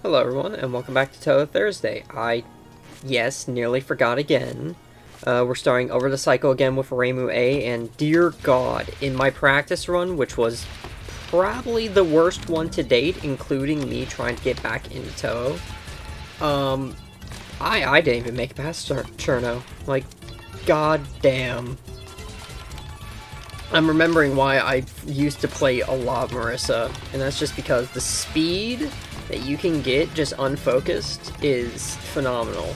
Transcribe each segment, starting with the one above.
Hello everyone, and welcome back to Touhou Thursday. Yes, nearly forgot again. We're starting over the cycle again with Reimu A, and dear god, in my practice run, which was probably the worst one to date, including me trying to get back into Touhou, I didn't even make it past Cherno. Like, god damn. I'm remembering why I used to play a lot of Marissa, and that's just because the speed that you can get just unfocused is phenomenal.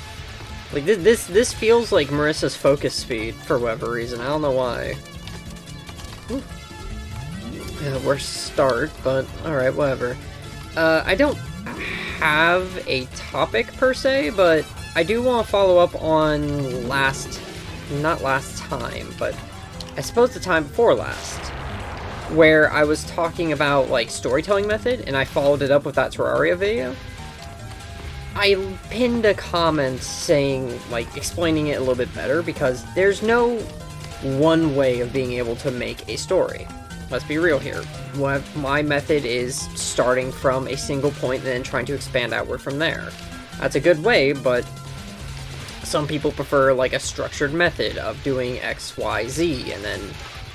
Like, this feels like Marissa's focus speed for whatever reason. I don't know why. Worst start, but alright, whatever. I don't have a topic per se, but I do want to follow up on not last time, but I suppose the time before last, where I was talking about, like, storytelling method, and I followed it up with that Terraria video. I pinned a comment saying, like, explaining it a little bit better, because there's no one way of being able to make a story. Let's be real here. My method is starting from a single point and then trying to expand outward from there. That's a good way, but some people prefer, like, a structured method of doing X, Y, Z, and then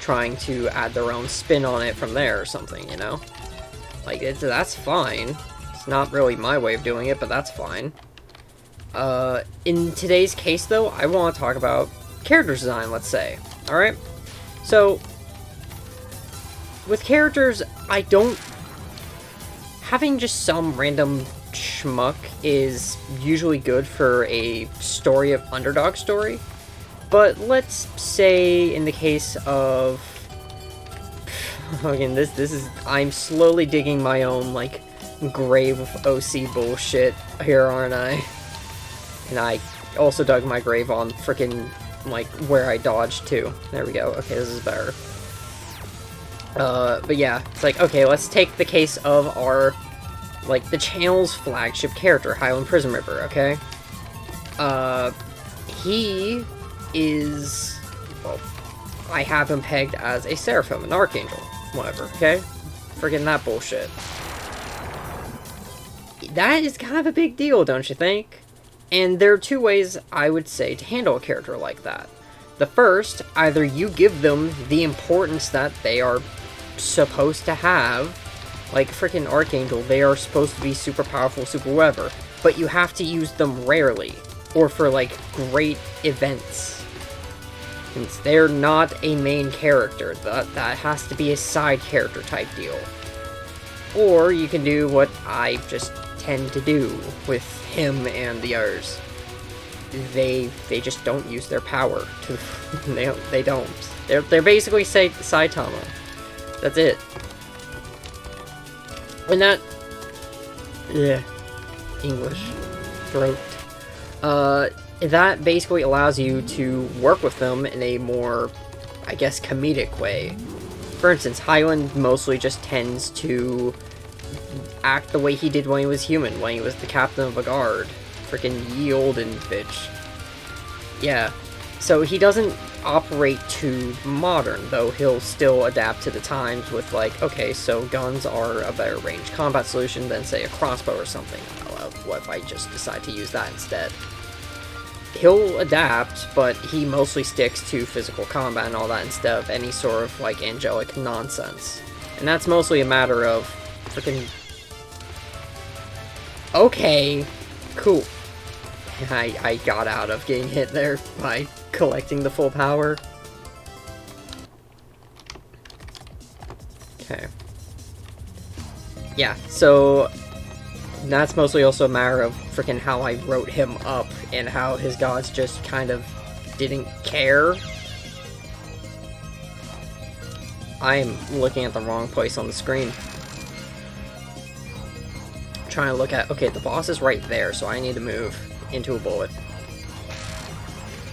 trying to add their own spin on it from there or something, you know? Like, that's fine. It's not really my way of doing it, but that's fine. In today's case, though, I want to talk about character design, let's say. Alright? So, with characters, having just some random schmuck is usually good for a story of underdog story. But let's say in the case of, again, this is, I'm slowly digging my own, like, grave of OC bullshit here, aren't I? And I also dug my grave on frickin', like, where I dodged too. There we go. Okay, this is better. But yeah, it's like, okay, let's take the case of our, like, the channel's flagship character, Highland Prison Ripper, okay? He is, well, I have him pegged as a Seraphim, an Archangel, whatever, okay? Friggin' that bullshit. That is kind of a big deal, don't you think? And there are two ways, I would say, to handle a character like that. The first, either you give them the importance that they are supposed to have, like frickin' Archangel, they are supposed to be super powerful, super whatever, but you have to use them rarely, or for, like, great events. Since they're not a main character, that has to be a side character type deal. Or you can do what I just tend to do with him and the others. They just don't use their power. They don't. They're basically Saitama. That's it. And that... yeah. English. Throat. That basically allows you to work with them in a more, I guess, comedic way. For instance, Highland mostly just tends to act the way he did when he was human, when he was the captain of a guard. Frickin' ye olden bitch. Yeah. So he doesn't operate too modern, though he'll still adapt to the times with, like, okay, so guns are a better range combat solution than, say, a crossbow or something. What if I just decide to use that instead? He'll adapt, but he mostly sticks to physical combat and all that instead of any sort of, like, angelic nonsense. And that's mostly a matter of freaking... okay, cool. I got out of getting hit there by collecting the full power. Okay. Yeah, so that's mostly also a matter of freaking how I wrote him up and how his gods just kind of didn't care. I'm looking at the wrong place on the screen. I'm trying to look at, okay, the boss is right there, so I need to move into a bullet.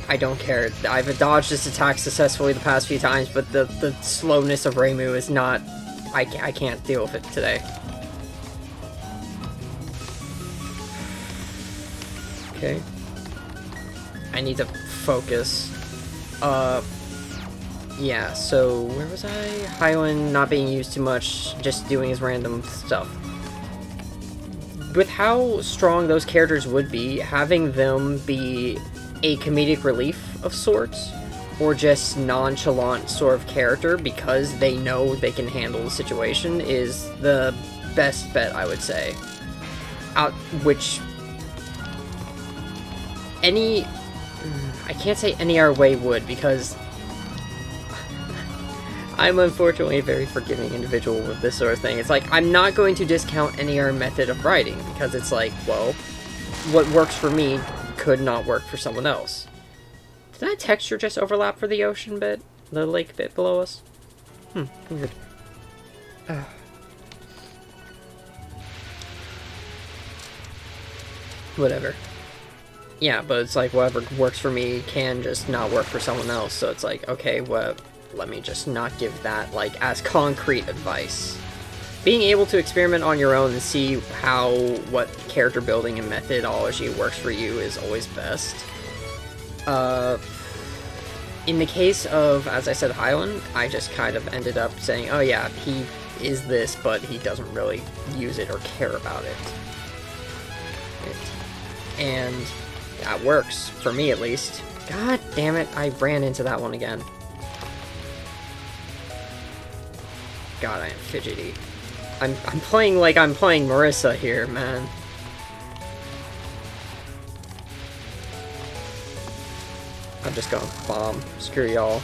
I don't care. I've dodged this attack successfully the past few times, but the slowness of Reimu is not... I can't deal with it today. Okay. I need to focus. Yeah, so where was I? Highland not being used too much, just doing his random stuff. with how strong those characters would be, having them be a comedic relief of sorts, or just nonchalant sort of character because they know they can handle the situation, is the best bet, I would say. Which I can't say any other way would, because I'm unfortunately a very forgiving individual with this sort of thing. It's like, I'm not going to discount any other method of writing, because it's like, well, what works for me could not work for someone else. Did that texture just overlap for the ocean bit? The lake bit below us? Weird. Whatever. Yeah, but it's like, whatever works for me can just not work for someone else, so it's like, okay, well, let me just not give that, like, as concrete advice. Being able to experiment on your own and see what character building and methodology works for you is always best. In the case of, as I said, Hylain, I just kind of ended up saying, oh yeah, he is this, but he doesn't really use it or care about it. And that works, for me at least. God damn it, I ran into that one again. God, I am fidgety. I'm playing like I'm playing Marissa here, man. I'm just gonna bomb. Screw y'all.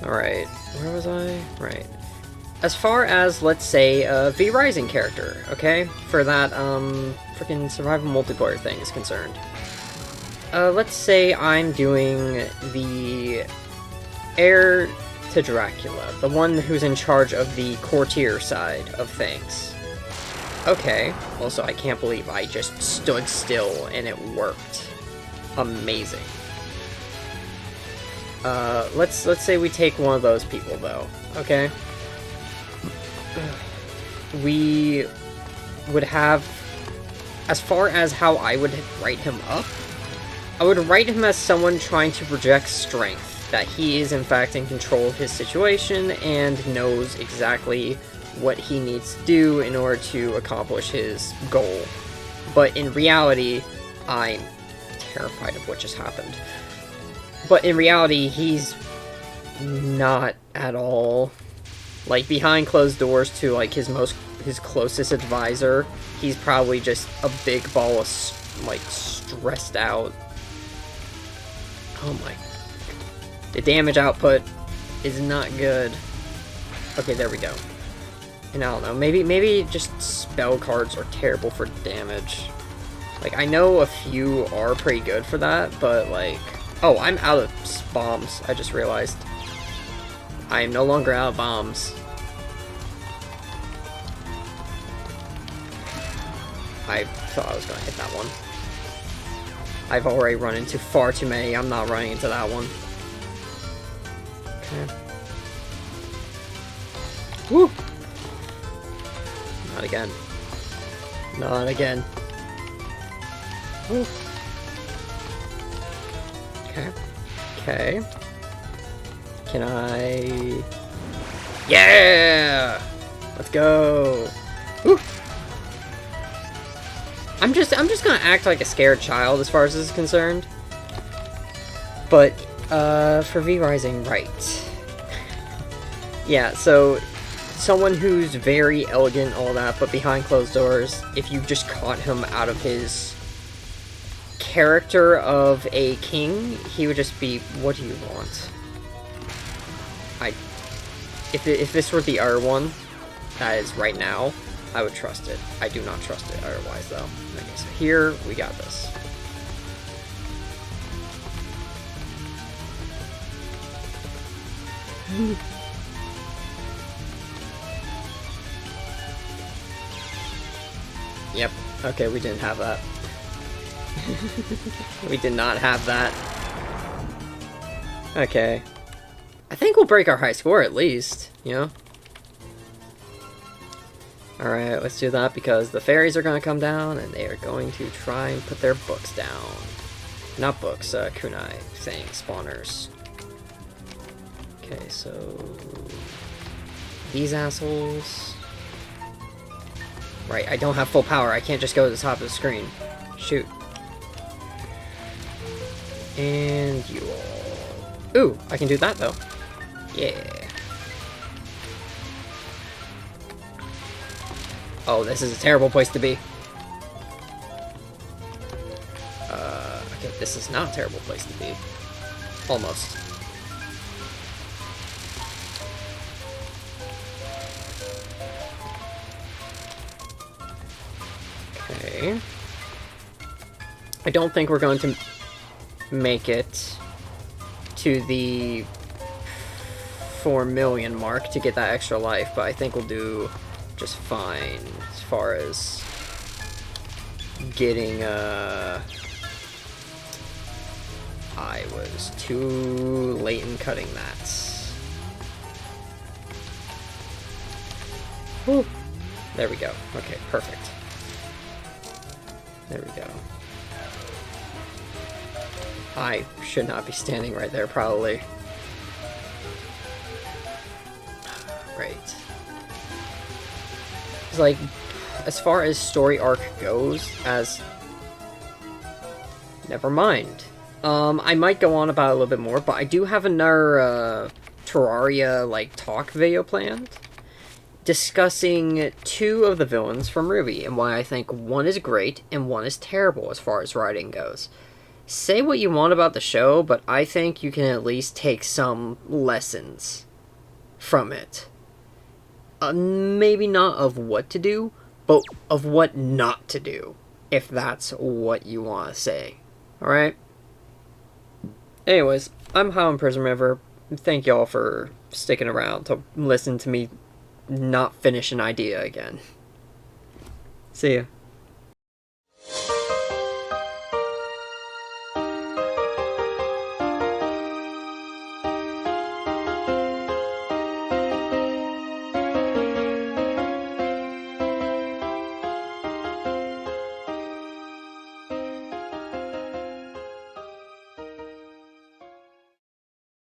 Alright, where was I? Right. As far as, let's say, a V Rising character, okay? For that, freaking survival multiplayer thing is concerned. Let's say I'm doing the heir to Dracula, the one who's in charge of the courtier side of things. Okay, also I can't believe I just stood still and it worked. Amazing. Let's say we take one of those people though, okay? We would have, as far as how I would write him up, I would write him as someone trying to project strength, that he is in fact in control of his situation and knows exactly what he needs to do in order to accomplish his goal. But in reality, I'm terrified of what just happened. But in reality, he's not at all. Like, behind closed doors to, like, his closest advisor, he's probably just a big ball of, like, stressed out. Oh my. The damage output is not good. Okay, there we go. And I don't know, maybe just spell cards are terrible for damage. Like, I know a few are pretty good for that, but, like... Oh, I'm out of bombs, I just realized. I am no longer out of bombs. I thought I was gonna hit that one. I've already run into far too many, I'm not running into that one. Okay. Woo! Not again. Not again. Woo. Okay. Okay. Can I... Yeah! Let's go! Woo! I'm just gonna act like a scared child as far as this is concerned. But, for V Rising, right. Yeah, so, someone who's very elegant, all that, but behind closed doors, if you just caught him out of his character of a king, he would just be, what do you want? If this were the other one, that is right now, I would trust it. I do not trust it otherwise, though. Okay, so here, we got this. Yep. Okay, we didn't have that. We did not have that. Okay. I think we'll break our high score at least, you know? Alright, let's do that because the fairies are going to come down and they are going to try and put their books down. Not books, kunai thing, spawners. Okay, so... These assholes. Right, I don't have full power. I can't just go to the top of the screen. Shoot. And you all. Ooh, I can do that though. Yeah. Oh, this is a terrible place to be. Okay, this is not a terrible place to be. Almost. Okay. I don't think we're going to make it to the 4 million mark to get that extra life, but I think we'll do just fine as far as getting, I was too late in cutting that. Whew. There we go. Okay, perfect. There we go. I should not be standing right there, probably. Right. It's like, as far as story arc goes, never mind. I might go on about it a little bit more, but I do have another, Terraria, like, talk video planned, discussing 2 of the villains from Ruby, and why I think one is great, and one is terrible as far as writing goes. Say what you want about the show, but I think you can at least take some lessons from it. Maybe not of what to do, but of what not to do, if that's what you want to say. Alright? Anyways, I'm Highland Prison River. Thank y'all for sticking around to listen to me not finish an idea again. See ya.